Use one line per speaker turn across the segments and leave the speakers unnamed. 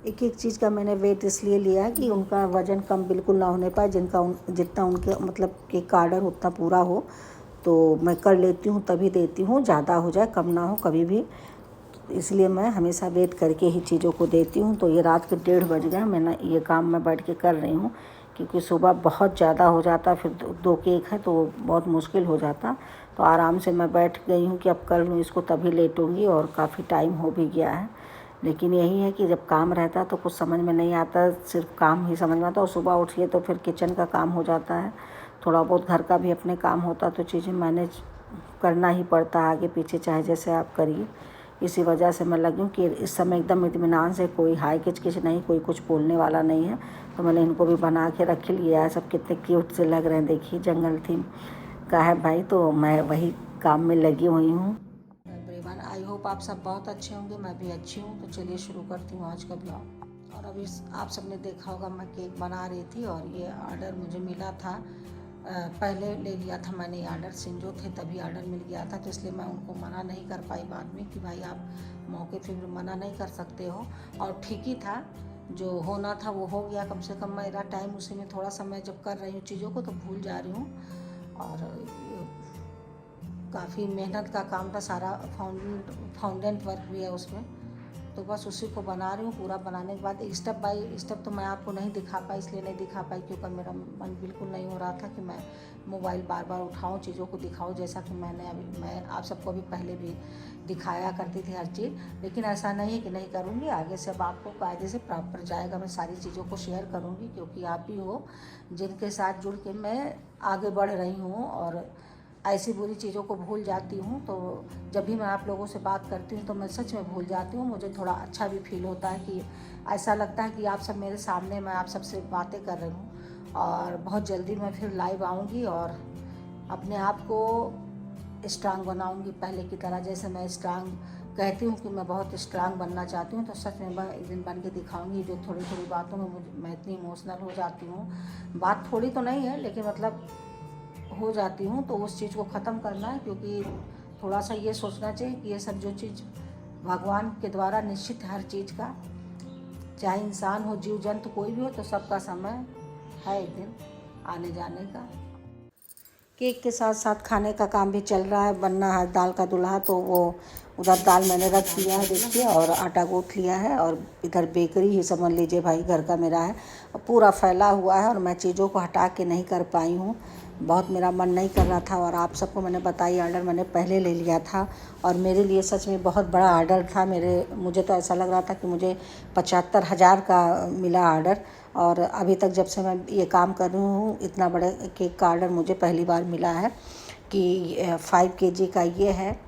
एक एक चीज़ का मैंने वेट इसलिए लिया है कि उनका वज़न कम बिल्कुल ना होने पाए, जितना उनके मतलब केक का ऑर्डर उतना पूरा हो। तो मैं कर लेती हूँ तभी देती हूँ, ज़्यादा हो जाए कम ना हो कभी भी, इसलिए मैं हमेशा वेट करके ही चीज़ों को देती हूँ। तो ये रात के 1:30 बज गए, मैंने ये काम मैं बैठ के कर रही हूँ क्योंकि सुबह बहुत ज़्यादा हो जाता, फिर 2 केक है तो बहुत मुश्किल हो जाता। तो आराम से मैं बैठ गई हूँ कि अब कर लूँ इसको तभी लेटूँगी, और काफ़ी टाइम हो भी गया है। लेकिन यही है कि जब काम रहता है तो कुछ समझ में नहीं आता, सिर्फ काम ही समझ में आता, और सुबह उठिए तो फिर किचन का काम हो जाता है, थोड़ा बहुत घर का भी अपने काम होता, तो चीज़ें मैनेज करना ही पड़ता है आगे पीछे, चाहे जैसे आप करिए। इसी वजह से मैं लगी हूँ कि इस समय एकदम इत्मीनान से, कोई हाय किच नहीं, कोई कुछ बोलने वाला नहीं है। तो मैंने इनको भी बना के रख लिया है। सब कितने क्यूट से लग रहे हैं, देखिए जंगल थीम का है भाई, तो मैं वही काम में लगी हुई हूँ। एवरीवन, आई होप आप सब बहुत अच्छे होंगे, मैं भी अच्छी हूँ। तो चलिए शुरू करती हूँ आज का ब्लॉग। और अभी आप सबने देखा होगा मैं केक बना रही थी, और ये ऑर्डर मुझे मिला था, पहले ले लिया था मैंने ऑर्डर, सिंजो थे तभी ऑर्डर मिल गया था, तो इसलिए मैं उनको मना नहीं कर पाई बाद में कि भाई आप मौके पे मना नहीं कर सकते हो। और ठीक ही था, जो होना था वो हो गया, कम से कम मेरा टाइम उसी में, थोड़ा सा मैं जब कर रही हूँ चीज़ों को तो भूल जा रही हूँ। और काफ़ी मेहनत का काम था, सारा फाउंडेंट वर्क भी है उसमें, तो बस उसी को बना रही हूँ। पूरा बनाने के बाद स्टेप बाय स्टेप तो मैं आपको नहीं दिखा पाई, इसलिए नहीं दिखा पाई क्योंकि मेरा मन बिल्कुल नहीं हो रहा था कि मैं मोबाइल बार बार उठाऊँ, चीज़ों को दिखाऊँ, जैसा कि मैं आप सबको भी पहले भी दिखाया करती थी हर चीज़। लेकिन ऐसा नहीं है कि नहीं करूँगी, आगे से अब आपको कायदे से प्रॉपर जाएगा, मैं सारी चीज़ों को शेयर करूँगी, क्योंकि आप ही हो जिनके साथ जुड़ के मैं आगे बढ़ रही हूँ। और ऐसी बुरी चीज़ों को भूल जाती हूँ, तो जब भी मैं आप लोगों से बात करती हूँ तो मैं सच में भूल जाती हूँ। मुझे थोड़ा अच्छा भी फील होता है कि ऐसा लगता है कि आप सब मेरे सामने, मैं आप सबसे बातें कर रही हूँ। और बहुत जल्दी मैं फिर लाइव आऊँगी और अपने आप को स्ट्रांग बनाऊँगी पहले की तरह। जैसे मैं स्ट्रांग कहती हूँ कि मैं बहुत स्ट्रांग बनना चाहती हूँ, तो सच में मैं एक दिन बन के दिखाऊँगी। जो थोड़ी थोड़ी बातों में मैं इतनी इमोशनल हो जाती हूँ, बात थोड़ी तो नहीं है लेकिन मतलब हो जाती हूँ, तो उस चीज़ को ख़त्म करना है। क्योंकि थोड़ा सा ये सोचना चाहिए कि ये सब जो चीज़ भगवान के द्वारा निश्चित है, हर चीज़ का, चाहे इंसान हो, जीव जंतु कोई भी हो, तो सबका समय है एक दिन आने जाने का। केक के साथ साथ खाने का काम भी चल रहा है, बनना है दाल का दूल्हा, तो वो उधर दाल मैंने रख दिया है देखिए, और आटा गूँथ लिया है, और इधर बेकरी ही समझ लीजिए भाई घर का मेरा है, पूरा फैला हुआ है, और मैं चीज़ों को हटा के नहीं कर पाई हूँ। बहुत मेरा मन नहीं कर रहा था, और आप सबको मैंने बताई ऑर्डर मैंने पहले ले लिया था, और मेरे लिए सच में बहुत बड़ा ऑर्डर था। मुझे तो ऐसा लग रहा था कि मुझे 75,000 का मिला ऑर्डर, और अभी तक जब से मैं ये काम कर रही हूँ, इतना बड़े केक का ऑर्डर मुझे पहली बार मिला है कि 5 केजी का ये है,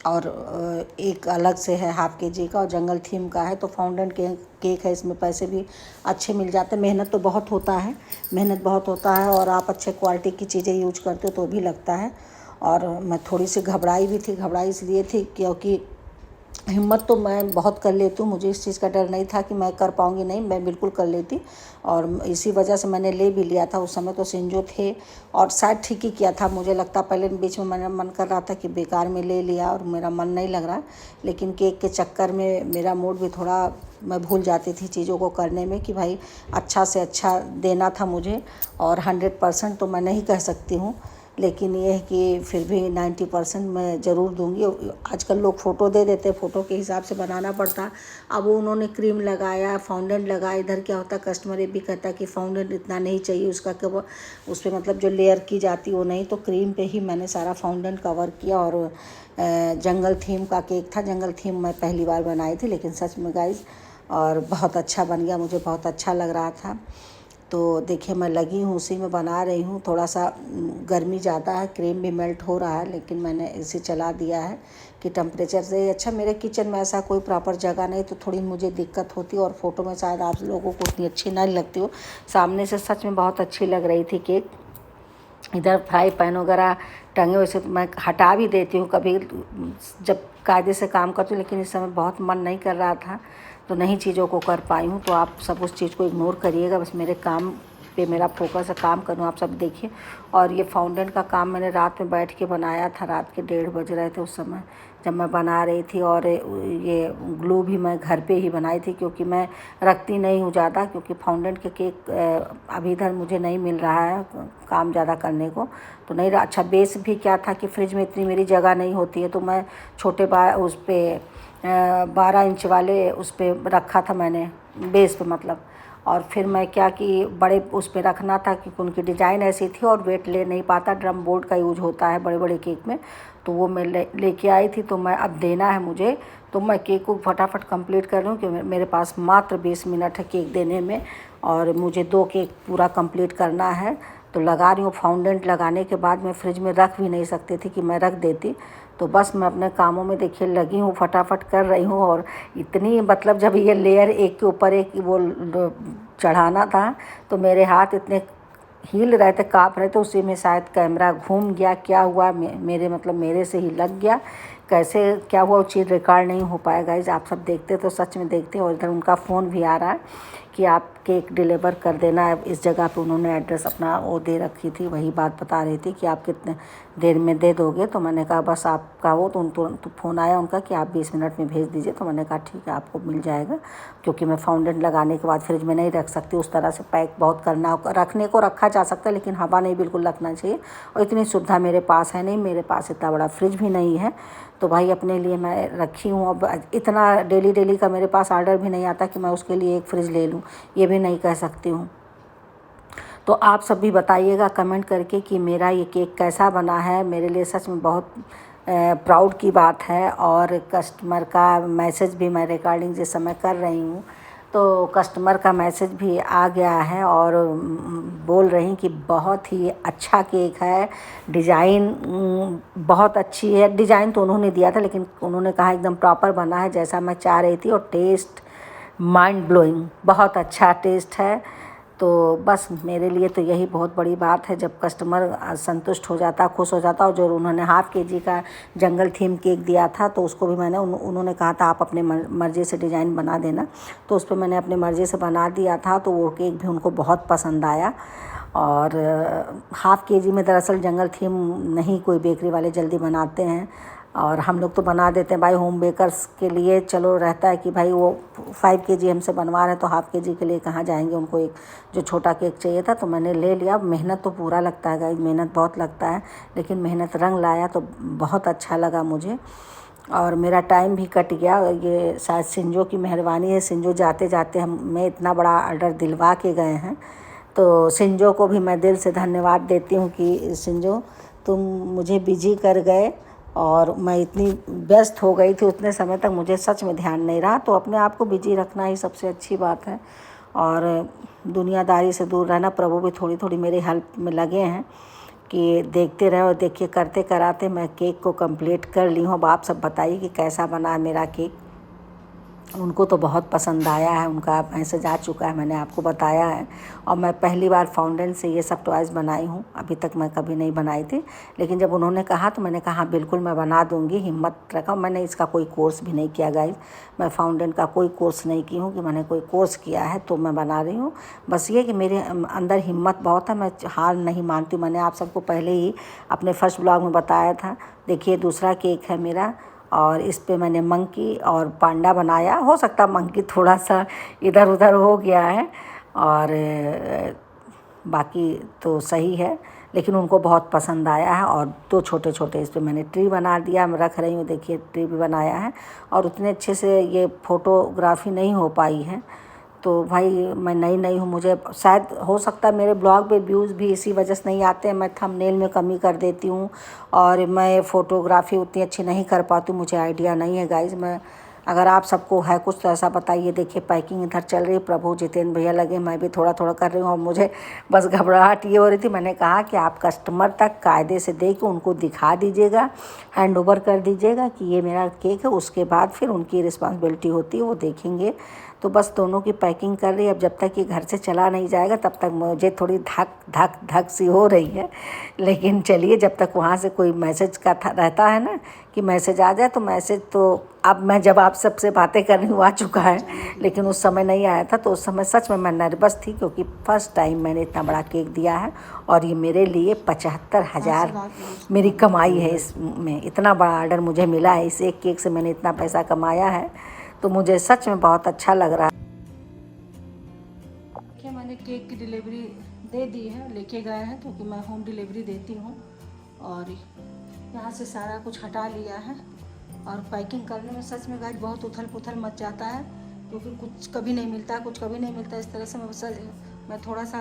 और एक अलग से है हाफ केजी का, और जंगल थीम का है। तो फाउंडेंट केक है, इसमें पैसे भी अच्छे मिल जाते हैं। मेहनत तो बहुत होता है, मेहनत बहुत होता है, और आप अच्छे क्वालिटी की चीज़ें यूज करते हो तो भी लगता है। और मैं थोड़ी सी घबराई भी थी, घबराई इसलिए थी क्योंकि हिम्मत तो मैं बहुत कर लेती हूँ, मुझे इस चीज़ का डर नहीं था कि मैं कर पाऊँगी, नहीं, मैं बिल्कुल कर लेती। और इसी वजह से मैंने ले भी लिया था। उस समय तो सिंजो थे, और शायद ठीक ही किया था, मुझे लगता पहले बीच में मेरा मन कर रहा था कि बेकार में ले लिया और मेरा मन नहीं लग रहा। लेकिन केक के चक्कर में मेरा मूड भी थोड़ा, मैं भूल जाती थी चीज़ों को करने में कि भाई अच्छा से अच्छा देना था मुझे, और 100% तो मैं नहीं कह सकती हूँ, लेकिन ये है कि फिर भी 90% मैं ज़रूर दूंगी। आजकल लोग फ़ोटो दे देते हैं, फ़ोटो के हिसाब से बनाना पड़ता। अब उन्होंने क्रीम लगाया, फाउंडेंट लगाया, इधर क्या होता है कस्टमर ये भी कहता है कि फाउंडेंट इतना नहीं चाहिए उसका, कि वो उस पर मतलब जो लेयर की जाती वो नहीं, तो क्रीम पे ही मैंने सारा फाउंडेंट कवर किया। और जंगल थीम का केक था, जंगल थीम मैं पहली बार बनाई थी, लेकिन सच में गाइस और बहुत अच्छा बन गया, मुझे बहुत अच्छा लग रहा था। तो देखिए मैं लगी हूँ उसी में बना रही हूँ। थोड़ा सा गर्मी ज़्यादा है, क्रीम भी मेल्ट हो रहा है, लेकिन मैंने इसे चला दिया है कि टेम्परेचर से अच्छा। मेरे किचन में ऐसा कोई प्रॉपर जगह नहीं, तो थोड़ी मुझे दिक्कत होती है, और फ़ोटो में शायद आप लोगों को उतनी अच्छी नहीं लगती हो। सामने से सच में बहुत अच्छी लग रही थी केक। इधर फ्राई पैन वगैरह टंगे हुए से तो मैं हटा भी देती हूँ कभी जब कायदे से काम करती हूँ, लेकिन इस समय बहुत मन नहीं कर रहा था तो नहीं चीज़ों को कर पाई हूँ। तो आप सब उस चीज़ को इग्नोर करिएगा, बस मेरे काम पे मेरा फोकस है, काम करूँ आप सब देखिए। और ये फाउंडेंट का काम मैंने रात में बैठ के बनाया था, रात के 1:30 बज रहे थे उस समय, जब मैं बना रही थी। और ये ग्लू भी मैं घर पे ही बनाई थी, क्योंकि मैं रखती नहीं हूँ ज़्यादा, क्योंकि फाउंडेंट के केक अभी इधर मुझे नहीं मिल रहा है काम ज़्यादा करने को, तो नहीं रहा। अच्छा, बेस भी क्या था कि फ्रिज में इतनी मेरी जगह नहीं होती है, तो मैं छोटे उस पे 12 इंच वाले उस पे रखा था मैंने, बेस पे मतलब। और फिर मैं क्या कि बड़े उस पे रखना था, क्योंकि उनकी डिज़ाइन ऐसी थी और वेट ले नहीं पाता, ड्रम बोर्ड का यूज होता है बड़े बड़े केक में। तो वो मैं लेके आई थी, तो मैं अब देना है मुझे, तो मैं केक को फटाफट कंप्लीट कर रही हूँ, क्योंकि मेरे पास मात्र 20 मिनट है केक देने में, और मुझे 2 केक पूरा कंप्लीट करना है। तो लगा रही हूँ। फाउंडेंट लगाने के बाद मैं फ्रिज में रख भी नहीं सकती थी कि मैं रख देती, तो बस मैं अपने कामों में देखिए लगी हूँ, फटाफट कर रही हूँ। और इतनी मतलब जब ये लेयर एक के ऊपर एक वो चढ़ाना था, तो मेरे हाथ इतने हिल रहे थे, काँप रहे थे। उसी में शायद कैमरा घूम गया, क्या हुआ मेरे मतलब मेरे से ही लग गया, कैसे क्या हुआ वो चीज़ रिकॉर्ड नहीं हो पाया गाइज। आप सब देखते तो सच में देखते। और इधर उनका फ़ोन भी आ रहा है कि आप केक डिलीवर कर देना है इस जगह पे। उन्होंने एड्रेस अपना वो दे रखी थी, वही बात बता रही थी कि आप कितने देर में दे दोगे। तो मैंने कहा बस आपका वो, तो तुरंत फ़ोन आया उनका कि आप 20 मिनट में भेज दीजिए। तो मैंने कहा ठीक है, आपको मिल जाएगा, क्योंकि मैं फाउंडेंट लगाने के बाद फ्रिज में नहीं रख सकती, उस तरह से पैक बहुत करना, रखने को रखा जा सकता है लेकिन हवा नहीं बिल्कुल रखना चाहिए। और इतनी सुविधा मेरे पास है नहीं, मेरे पास इतना बड़ा फ्रिज भी नहीं है। तो भाई अपने लिए मैं रखी हूँ। अब इतना डेली का मेरे पास ऑर्डर भी नहीं आता कि मैं उसके लिए एक फ्रिज ले लूँ, ये भी नहीं कह सकती हूँ। तो आप सब भी बताइएगा कमेंट करके कि मेरा ये केक कैसा बना है। मेरे लिए सच में बहुत प्राउड की बात है। और कस्टमर का मैसेज भी मैं रिकॉर्डिंग जिस समय कर रही हूँ, तो कस्टमर का मैसेज भी आ गया है, और बोल रही कि बहुत ही अच्छा केक है, डिज़ाइन बहुत अच्छी है। डिज़ाइन तो उन्होंने दिया था, लेकिन उन्होंने कहा एकदम प्रॉपर बना है जैसा मैं चाह रही थी। और टेस्ट माइंड ब्लोइंग, बहुत अच्छा टेस्ट है। तो बस मेरे लिए तो यही बहुत बड़ी बात है, जब कस्टमर संतुष्ट हो जाता, खुश हो जाता। और जो उन्होंने ½ kg का जंगल थीम केक दिया था, तो उसको भी मैंने उन्होंने कहा था आप अपने मर्ज़ी से डिज़ाइन बना देना, तो उस पर मैंने अपनी मर्ज़ी से बना दिया था। तो वो केक भी उनको बहुत पसंद आया। और ½ kg में दरअसल जंगल थीम नहीं कोई बेकरी वाले जल्दी बनाते हैं, और हम लोग तो बना देते हैं भाई होम बेकर्स के लिए। चलो रहता है कि भाई वो 5 kg हमसे बनवा रहे हैं, तो ½ kg के लिए कहाँ जाएंगे, उनको एक जो छोटा केक चाहिए था, तो मैंने ले लिया। मेहनत तो पूरा लगता है गाइस, मेहनत बहुत लगता है, लेकिन मेहनत रंग लाया, तो बहुत अच्छा लगा मुझे। और मेरा टाइम भी कट गया। ये शायद सिंजो की मेहरबानी है, सिंजो जाते जाते हमें इतना बड़ा ऑर्डर दिलवा के गए हैं। तो सिंजो को भी मैं दिल से धन्यवाद देती हूँ कि सिंजो तुम मुझे बिजी कर गए, और मैं इतनी व्यस्त हो गई थी उतने समय तक मुझे सच में ध्यान नहीं रहा। तो अपने आप को बिजी रखना ही सबसे अच्छी बात है, और दुनियादारी से दूर रहना। प्रभु भी थोड़ी थोड़ी मेरी हेल्प में लगे हैं कि देखते रहे। और देखिए करते कराते मैं केक को कंप्लीट कर ली हूँ। अब आप सब बताइए कि कैसा बना है मेरा केक। उनको तो बहुत पसंद आया है, उनका मैसेज आ चुका है, मैंने आपको बताया है। और मैं पहली बार फाउंडेंट से ये सब टॉयज़ बनाई हूँ, अभी तक मैं कभी नहीं बनाई थी। लेकिन जब उन्होंने कहा तो मैंने कहा हाँ बिल्कुल मैं बना दूँगी, हिम्मत रखा। मैंने इसका कोई कोर्स भी नहीं किया गाइस, मैं फाउंडेंट का कोई कोर्स नहीं की हूँ कि मैंने कोई कोर्स किया है तो मैं बना रही हूँ। बस ये कि मेरे अंदर हिम्मत बहुत है, मैं हार नहीं मानती हूँ। मैंने आप सबको पहले ही अपने फर्स्ट ब्लॉग में बताया था। देखिए दूसरा केक है मेरा, और इस पे मैंने मंकी और पांडा बनाया। हो सकता मंकी थोड़ा सा इधर उधर हो गया है, और बाकी तो सही है, लेकिन उनको बहुत पसंद आया है। और 2 छोटे छोटे इस पे मैंने ट्री बना दिया, मैं रख रही हूँ। देखिए ट्री भी बनाया है, और उतने अच्छे से ये फ़ोटोग्राफी नहीं हो पाई है। तो भाई मैं नई हूँ, मुझे शायद हो सकता है मेरे ब्लॉग पे व्यूज़ भी इसी वजह से नहीं आते हैं। मैं थंबनेल में कमी कर देती हूँ, और मैं फ़ोटोग्राफ़ी उतनी अच्छी नहीं कर पाती हूँ, मुझे आइडिया नहीं है गाइज़। मैं अगर आप सबको है कुछ तो ऐसा बताइए। देखिए पैकिंग इधर चल रही है, प्रभु जितेंद्र भैया लगे, मैं भी थोड़ा थोड़ा कर रही हूँ। और मुझे बस घबराहट ये हो रही थी, मैंने कहा कि आप कस्टमर तक कायदे से दे के उनको दिखा दीजिएगा, हैंड ओवर कर दीजिएगा कि ये मेरा केक है। उसके बाद फिर उनकी रिस्पॉन्सिबिलिटी होती है, वो देखेंगे। तो बस दोनों की पैकिंग कर रही है। अब जब तक ये घर से चला नहीं जाएगा तब तक मुझे थोड़ी धक धक धक सी हो रही है। लेकिन चलिए, जब तक वहाँ से कोई मैसेज का रहता है ना कि मैसेज आ जाए, तो मैसेज तो
अब मैं जब आप सबसे बातें कर रही हूँ आ चुका है, लेकिन उस समय नहीं आया था। तो उस समय सच में मैं नर्वस थी, क्योंकि फर्स्ट टाइम मैंने इतना बड़ा केक दिया है और ये मेरे लिए 75,000 मेरी कमाई है। इसमें इतना बड़ा ऑर्डर मुझे मिला है, इस एक केक से मैंने इतना पैसा कमाया है, तो मुझे सच में बहुत अच्छा लग रहा है।
देखिए, मैंने केक की डिलीवरी दे दी है, लेके गए हैं, क्योंकि मैं होम डिलीवरी देती हूँ। और यहाँ से सारा कुछ हटा लिया है, और पैकिंग करने में सच में गाइस बहुत उथल पुथल मच जाता है, क्योंकि कुछ कभी नहीं मिलता, कुछ कभी नहीं मिलता। इस तरह से मैं थोड़ा सा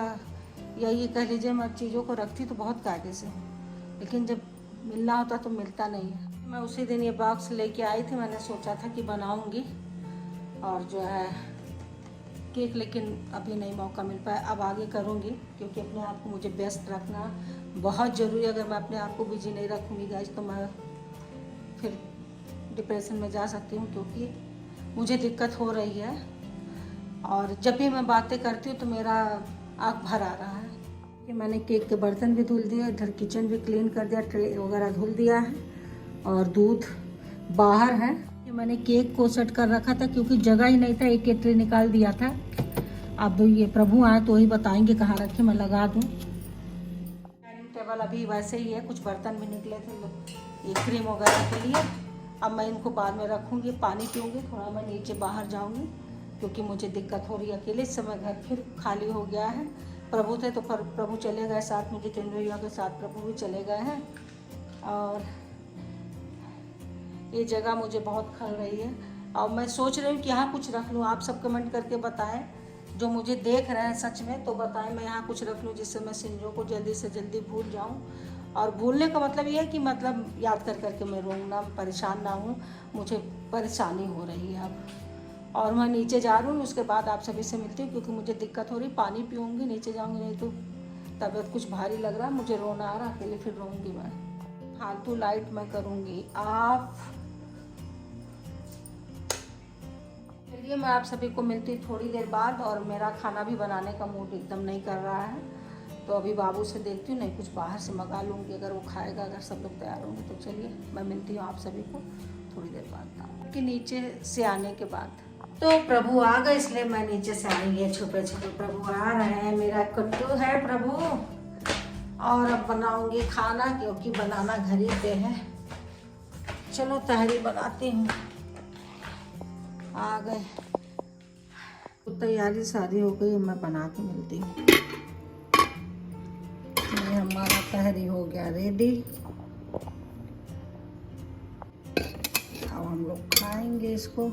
यही कह लीजिए, मैं चीज़ों को रखती तो बहुत कायदे से हूँ, लेकिन जब मिलना होता तो मिलता नहीं है। मैं उसी दिन ये बॉक्स लेके आई थी, मैंने सोचा था कि बनाऊँगी और जो है केक, लेकिन अभी नहीं मौका मिल पाया। अब आगे करूँगी, क्योंकि अपने आप को मुझे व्यस्त रखना बहुत ज़रूरी है। अगर मैं अपने आप को बिजी नहीं रखूँगी गाइस, तो मैं फिर डिप्रेशन में जा सकती हूँ, क्योंकि मुझे दिक्कत हो रही है। और जब भी मैं बातें करती हूँ तो मेरा आँख भर आ रहा है। कि मैंने केक के बर्तन भी धुल दिए, इधर किचन भी क्लीन कर दिया, ट्रे वगैरह धुल दिया है, और दूध बाहर है। कि मैंने केक को सेट कर रखा था, क्योंकि जगह ही नहीं था, एक ट्रे निकाल दिया था। अब ये प्रभु आए तो वही बताएंगे कहाँ रखे, मैं लगा दूँ। डाइनिंग टेबल अभी वैसे ही है, कुछ बर्तन भी निकले थे ये क्रीम वगैरह के लिए। अब मैं इनको बाद में रखूँगी, पानी पीऊँगी, थोड़ा मैं नीचे बाहर जाऊँगी, क्योंकि मुझे दिक्कत हो रही है अकेले। इस समय घर फिर खाली हो गया है। प्रभु थे तो प्रभु चले गए साथ में, जितेंद्र भैया के साथ प्रभु भी चले गए हैं। और ये जगह मुझे बहुत खल रही है, और मैं सोच रही हूँ कि यहाँ कुछ रख लूँ। आप सब कमेंट करके बताएं, जो मुझे देख रहे हैं सच में, तो बताएं मैं यहाँ कुछ रख लूँ, जिससे मैं सिंजो को जल्दी से जल्दी भूल जाऊँ। और भूलने का मतलब ये है कि मतलब याद कर करके मैं रोऊँ ना, परेशान ना हूँ, मुझे परेशानी हो रही है अब। और मैं नीचे जा रही हूँ, उसके बाद आप सभी से मिलती हूँ, क्योंकि मुझे दिक्कत हो रही। पानी पीऊँगी, नीचे जाऊँगी, नहीं तो तबीयत कुछ भारी लग रहा है, मुझे रोना आ रहा, अकेले फिर रोऊँगी मैं। फालतू लाइट मैं करूँगी आप। चलिए, मैं आप सभी को मिलती हूँ थोड़ी देर बाद। और मेरा खाना भी बनाने का मूड एकदम नहीं कर रहा है, तो अभी बाबू से देखती हूँ, नहीं कुछ बाहर से मंगा लूँगी, अगर वो खाएगा, अगर सब लोग तैयार होंगे तो। चलिए, मैं मिलती हूँ आप सभी को थोड़ी देर बाद, कि नीचे से आने के बाद। तो प्रभु आ गए, इसलिए मैं नीचे से आई है छुपे छुपे। प्रभु आ रहे हैं, मेरा कुट्टू है प्रभु। और अब बनाऊँगी खाना, क्योंकि बनाना घर ही पे है। चलो तहरी बनाती हूँ। आ गए, तो तैयारी सारी हो गई, मैं बना के मिलती हूँ। ये हमारा तहरी हो गया रेडी, अब हम लोग खाएंगे इसको।